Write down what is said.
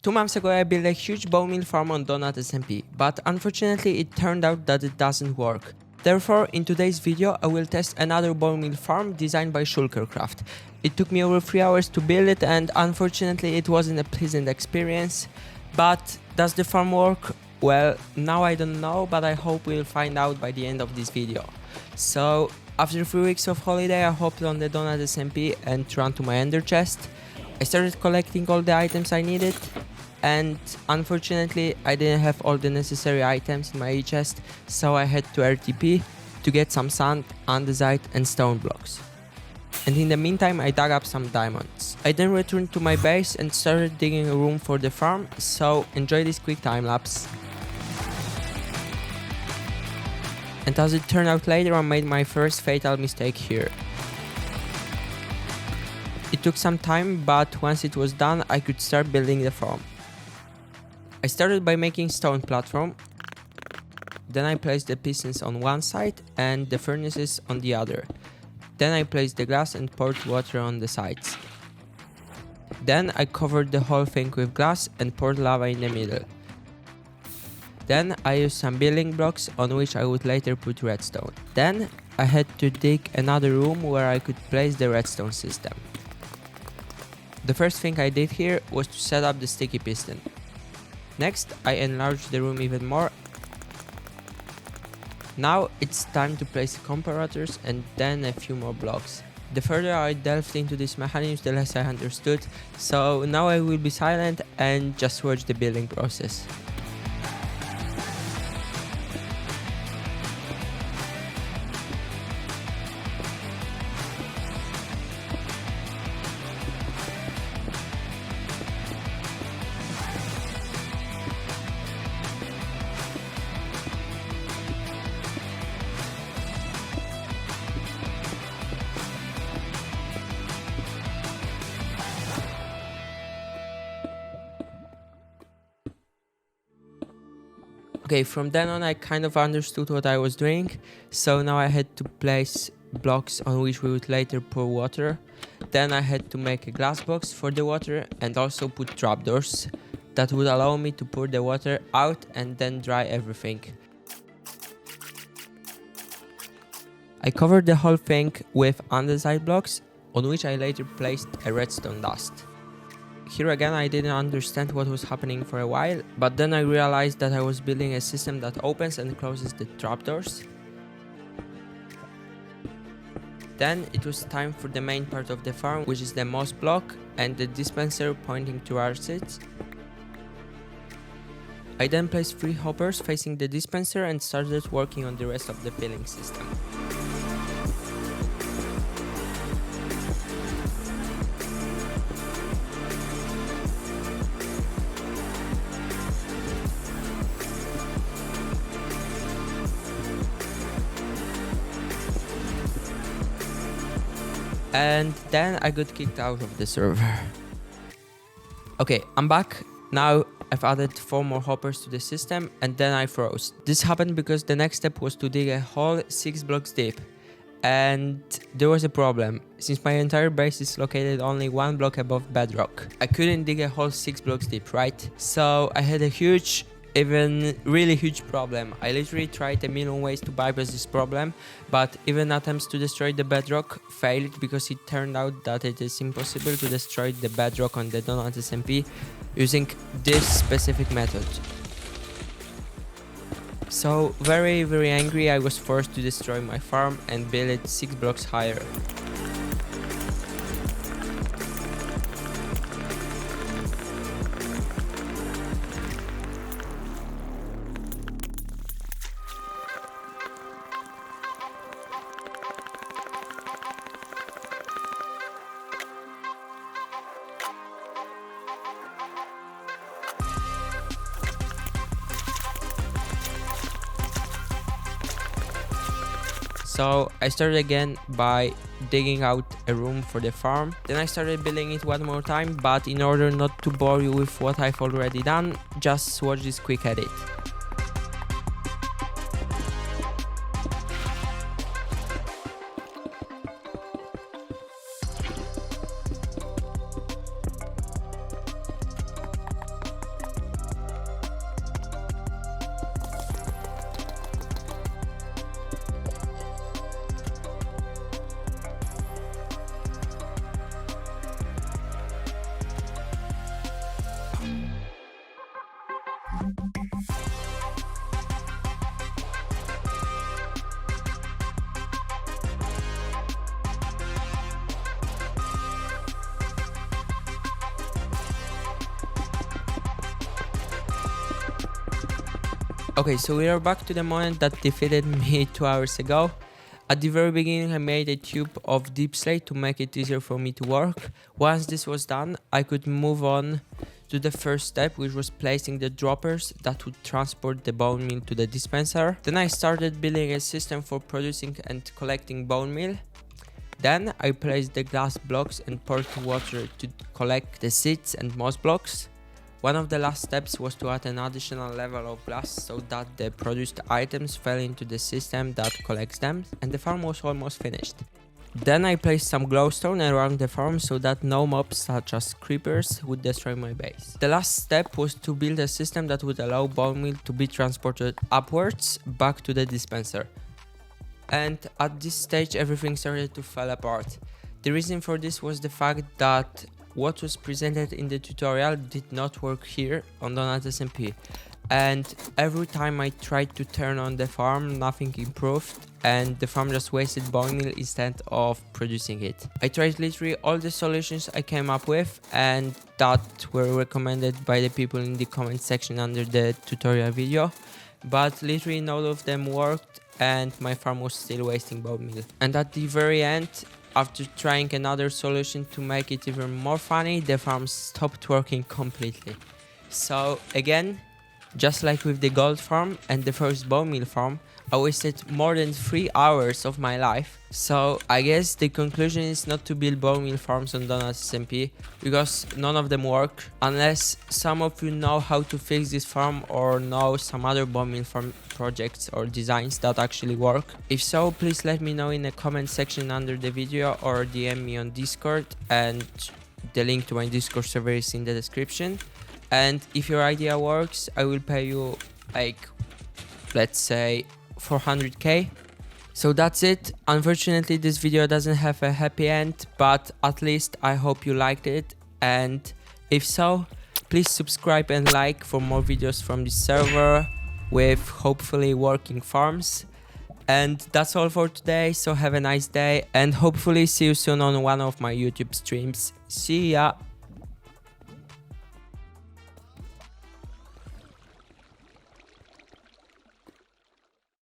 2 months ago I built a huge bone meal farm on Donut SMP, but unfortunately it turned out that it doesn't work. Therefore, in today's video I will test another bone meal farm designed by Shulkercraft. It took me over 3 hours to build it and unfortunately it wasn't a pleasant experience. But does the farm work? Well, now I don't know, but I hope we'll find out by the end of this video. So, after 3 weeks of holiday I hopped on the Donut SMP and ran to my ender chest. I started collecting all the items I needed, and unfortunately I didn't have all the necessary items in my chest, so I had to RTP to get some sand, andesite and stone blocks. And in the meantime I dug up some diamonds. I then returned to my base and started digging a room for the farm, so enjoy this quick time lapse. And as it turned out later, I made my first fatal mistake here. It took some time, but once it was done, I could start building the farm. I started by making stone platform, then I placed the pistons on one side and the furnaces on the other. Then I placed the glass and poured water on the sides. Then I covered the whole thing with glass and poured lava in the middle. Then I used some building blocks on which I would later put redstone. Then I had to dig another room where I could place the redstone system. The first thing I did here was to set up the sticky piston. Next, I enlarged the room even more. Now it's time to place the comparators and then a few more blocks. The further I delved into this mechanism, the less I understood, so now I will be silent and just watch the building process. Okay, from then on I kind of understood what I was doing, so now I had to place blocks on which we would later pour water. Then I had to make a glass box for the water and also put trapdoors that would allow me to pour the water out and then dry everything. I covered the whole thing with andesite blocks on which I later placed a redstone dust. Here again I didn't understand what was happening for a while, but then I realized that I was building a system that opens and closes the trapdoors. Then it was time for the main part of the farm, which is the moss block and the dispenser pointing towards it. I then placed 3 hoppers facing the dispenser and started working on the rest of the filling system. And then I got kicked out of the server. Okay, I'm back. Now I've added 4 more hoppers to the system and then I froze. This happened because the next step was to dig a hole 6 blocks deep. And there was a problem. Since my entire base is located only 1 block above bedrock, I couldn't dig a hole 6 blocks deep, right? So I had a huge, even really huge problem. I literally tried a million ways to bypass this problem, but even attempts to destroy the bedrock failed because it turned out that it is impossible to destroy the bedrock on the Donut SMP using this specific method. So very angry, I was forced to destroy my farm and build it 6 blocks higher. So I started again by digging out a room for the farm. Then I started building it one more time, but in order not to bore you with what I've already done, just watch this quick edit. Okay, so we are back to the moment that defeated me 2 hours ago. At the very beginning I made a tube of deep slate to make it easier for me to work. Once this was done, I could move on to the first step, which was placing the droppers that would transport the bone meal to the dispenser. Then I started building a system for producing and collecting bone meal. Then I placed the glass blocks and poured water to collect the seeds and moss blocks. One of the last steps was to add an additional level of glass so that the produced items fell into the system that collects them, and the farm was almost finished. Then I placed some glowstone around the farm so that no mobs such as creepers would destroy my base. The last step was to build a system that would allow bone meal to be transported upwards back to the dispenser. And at this stage everything started to fall apart. The reason for this was the fact that what was presented in the tutorial did not work here on Donut SMP, and every time I tried to turn on the farm, nothing improved and the farm just wasted bone meal instead of producing it. I tried literally all the solutions I came up with and that were recommended by the people in the comment section under the tutorial video, but literally none of them worked and my farm was still wasting bone meal. And at the very end, after trying another solution to make it even more funny, the farm stopped working completely. So again, just like with the gold farm and the first bone meal farm, I wasted more than 3 hours of my life. So I guess the conclusion is not to build bone meal farms on Donut SMP, because none of them work, unless some of you know how to fix this farm or know some other bone meal farm projects or designs that actually work. If so, please let me know in the comment section under the video or DM me on Discord, and the link to my Discord server is in the description. And if your idea works, I will pay you like, let's say 400k. So that's it. Unfortunately this video doesn't have a happy end, but at least I hope you liked it, and if so, please subscribe and like for more videos from this server with hopefully working farms. And that's all for today, so have a nice day and hopefully see you soon on one of my YouTube streams. See ya!